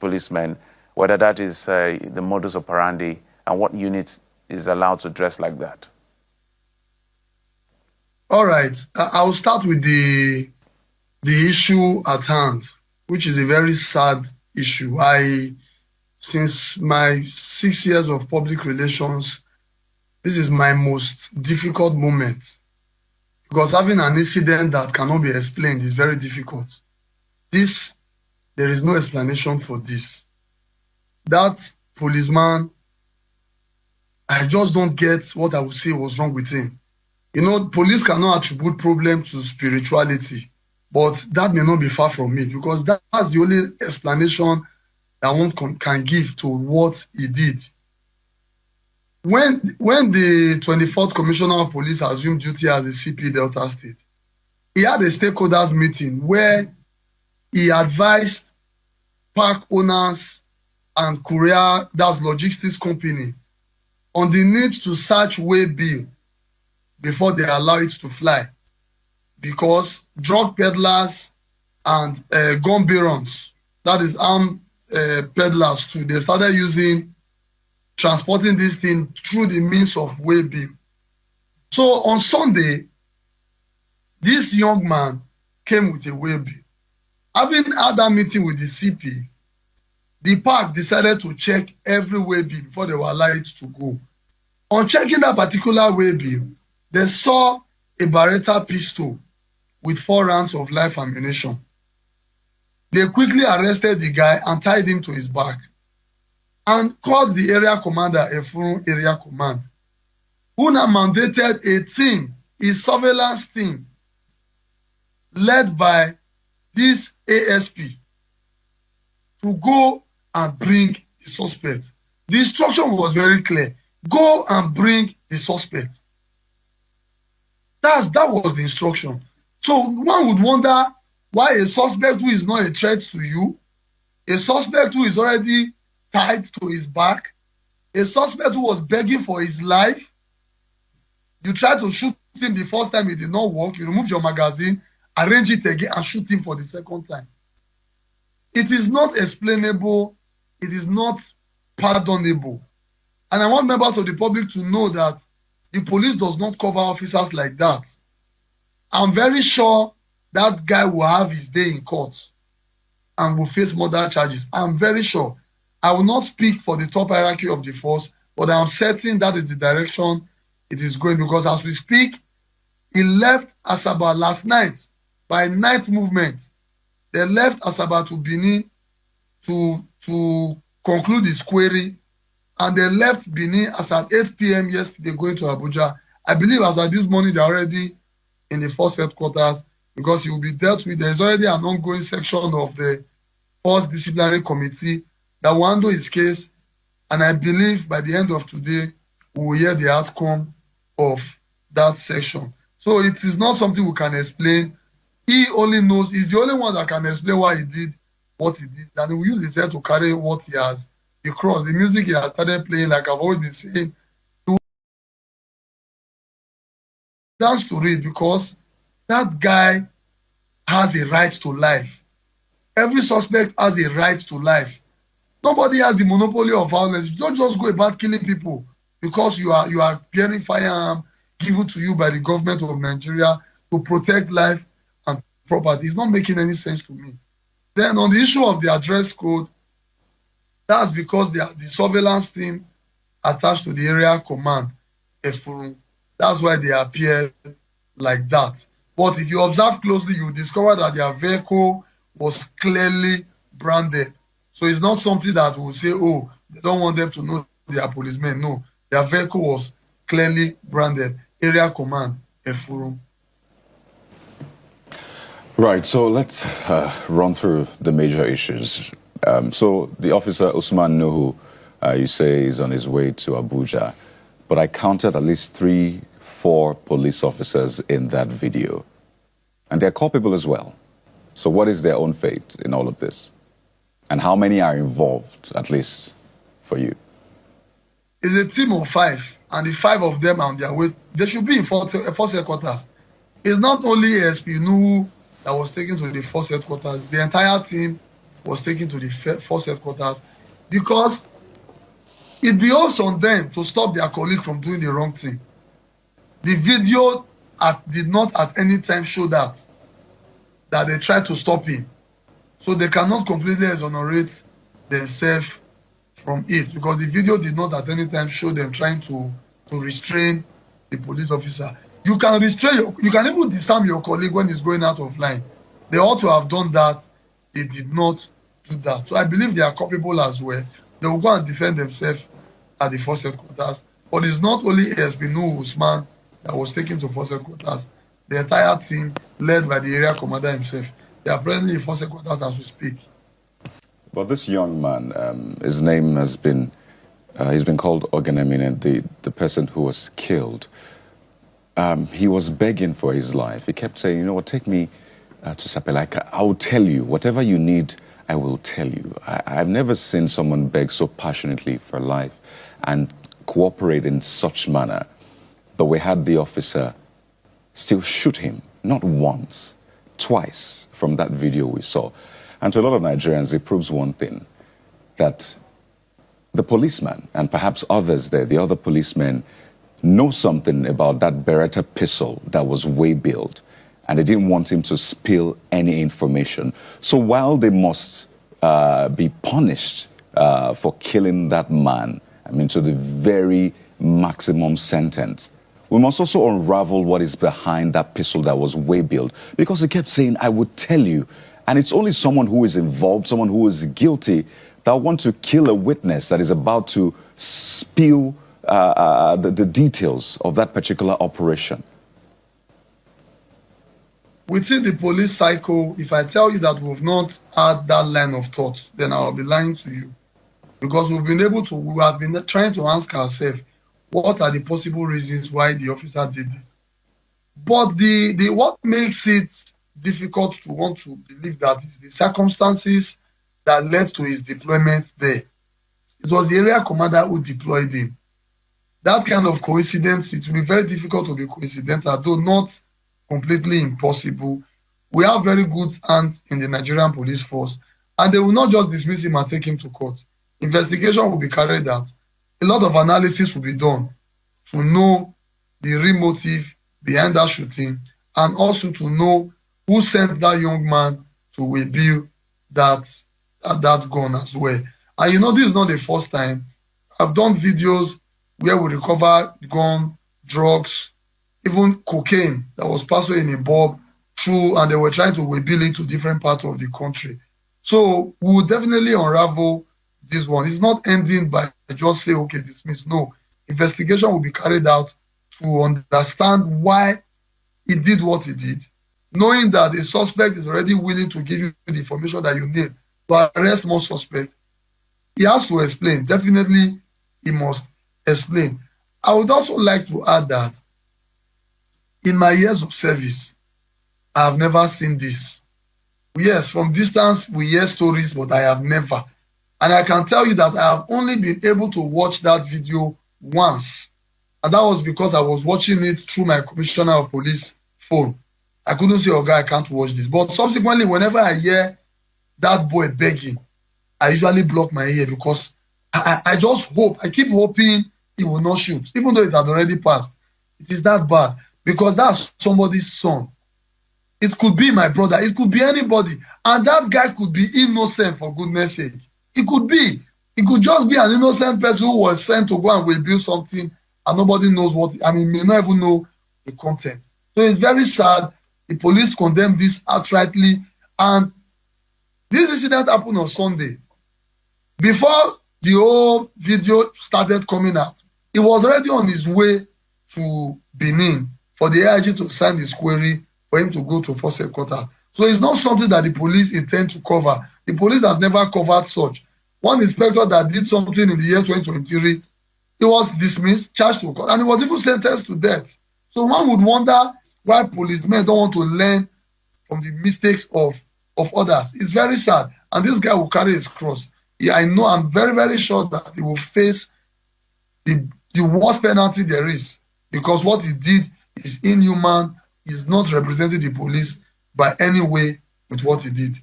policemen, whether that is the modus operandi and what unit is allowed to dress like that? All right. I will start with the issue at hand, which is a very sad issue. Since my 6 years of public relations, this is my most difficult moment, because having an incident that cannot be explained is very difficult. There is no explanation for this. That policeman, I just don't get what I would say was wrong with him. You know, police cannot attribute problem to spirituality, but that may not be far from it, because that's the only explanation that one can give to what he did. When the 24th Commissioner of Police assumed duty as the CP Delta State, he had a stakeholders meeting where he advised park owners and courier, that's logistics company, on the need to search waybill before they allow it to fly, because drug peddlers and gun barons, that is armed peddlers too, they started transporting this thing through the means of waybill. So on Sunday, this young man came with a waybill. Having had that meeting with the CP, the park decided to check every waybill before they were allowed to go. On checking that particular waybill, they saw a Beretta pistol with 4 rounds of live ammunition. They quickly arrested the guy and tied him to his back and called the area commander, Efurun Area Command, who now mandated a team, a surveillance team, led by this ASP, to go and bring the suspect. The instruction was very clear. Go and bring the suspect. That was the instruction. So one would wonder why a suspect who is not a threat to you, a suspect who is already tied to his back, a suspect who was begging for his life, you try to shoot him the first time, it did not work, you remove your magazine, arrange it again and shoot him for the second time. It is not explainable, it is not pardonable. And I want members of the public to know that the police does not cover officers like that. I'm very sure that guy will have his day in court and will face murder charges. I'm very sure. I will not speak for the top hierarchy of the force, but I'm certain that is the direction it is going, because as we speak, he left Asaba last night by night movement. They left Asaba to Benin to conclude his query, and they left Benin as at 8 p.m. yesterday going to Abuja. I believe as at this morning, they're already in the force headquarters, because he will be dealt with. There is already an ongoing section of the force disciplinary committee that will handle his case, and I believe by the end of today, we will hear the outcome of that section. So it is not something we can explain. He only knows, he's the only one that can explain why he did what he did, and he will use his head to carry what he has. The cross, the music he has started playing, like I've always been saying, he will dance to it, because that guy has a right to life. Every suspect has a right to life. Nobody has the monopoly of violence. You don't just go about killing people because you are bearing firearm given to you by the government of Nigeria to protect life and property. It's not making any sense to me. Then on the issue of the address code, that's because the surveillance team attached to the area command, Efurun. That's why they appear like that. But if you observe closely, you discover that their vehicle was clearly branded. So it's not something that will say, oh, they don't want them to know they are policemen. No, their vehicle was clearly branded. Area command, Efurun. Right, so let's run through the major issues. So the officer, Usman Nuhu, you say is on his way to Abuja, but I counted at least 3-4 police officers in that video. And they're culpable as well. So what is their own fate in all of this? And how many are involved, at least for you? It's a team of 5, and the 5 of them are on their way. They should be in force headquarters. It's not only ASP Nuhu that was taken to the force headquarters. The entire team was taken to the force headquarters because it behoves on them to stop their colleague from doing the wrong thing. The video did not at any time show that they tried to stop him. So they cannot completely exonerate themselves from it because the video did not at any time show them trying to restrain the police officer. You can restrain you can even disarm your colleague when he's going out of line. They ought to have done that. They did not do that. So I believe they are culpable as well. They will go and defend themselves at the force headquarters. But it's not only ASP Nuhu Usman that was taken to force headquarters. The entire team, led by the area commander himself, they are presently in force headquarters as we speak. But this young man, his name has been, he's been called Ogenemine, the person who was killed. He was begging for his life. He kept saying, you know what, take me to Sapelaika. I will tell you. Whatever you need, I will tell you. I've never seen someone beg so passionately for life and cooperate in such manner. But we had the officer still shoot him, not once, twice from that video we saw. And to a lot of Nigerians, it proves one thing, that the policeman, and perhaps others there, the other policemen, know something about that Beretta pistol that was way-built, and they didn't want him to spill any information. So while they must be punished for killing that man, I mean, to the very maximum sentence, we must also unravel what is behind that pistol that was way-built, because he kept saying, I would tell you. And it's only someone who is involved, someone who is guilty, that wants to kill a witness that is about to spill the details of that particular operation. Within the police cycle, if I tell you that we've not had that line of thought, then I'll be lying to you. Because we have been trying to ask ourselves, what are the possible reasons why the officer did this? But what makes it difficult to want to believe that is the circumstances that led to his deployment there. It was the area commander who deployed him. That kind of coincidence, it will be very difficult to be coincidental, though not completely impossible. We have very good hands in the Nigerian police force, and they will not just dismiss him and take him to court. Investigation will be carried out. A lot of analysis will be done to know the real motive behind that shooting, and also to know who sent that young man to rebuild that gun as well. And you know, this is not the first time. I've done videos where we recover gun, drugs, even cocaine that was passed in a bulb through, and they were trying to rebuild it to different parts of the country. So we will definitely unravel this one. It's not ending by just say, okay, dismiss. No. Investigation will be carried out to understand why he did what he did, knowing that the suspect is already willing to give you the information that you need to arrest more suspects. He has to explain. Definitely, he must explain. I would also like to add that in my years of service, I have never seen this. Yes, from distance, we hear stories, but I have never. And I can tell you that I have only been able to watch that video once. And that was because I was watching it through my commissioner of police phone. I couldn't say, oh, God, I can't watch this. But subsequently, whenever I hear that boy begging, I usually block my ear because I just hope, I keep hoping he will not shoot, even though it had already passed. It is that bad because that's somebody's son. It could be my brother. It could be anybody. And that guy could be innocent, for goodness sake. It could be. It could just be an innocent person who was sent to go and rebuild something and nobody knows what, and he may not even know the content. So it's very sad. The police condemned this outrightly. And this incident happened on Sunday. Before the whole video started coming out, he was already on his way to Benin for the AIG to sign his query for him to go to force headquarters. So it's not something that the police intend to cover. The police has never covered such. One inspector that did something in the year 2023, he was dismissed, charged to court, and he was even sentenced to death. So one would wonder why policemen don't want to learn from the mistakes of others. It's very sad. And this guy will carry his cross. I know, I'm very, very sure that he will face the worst penalty there is, because what he did is inhuman. He's not representing the police by any way with what he did.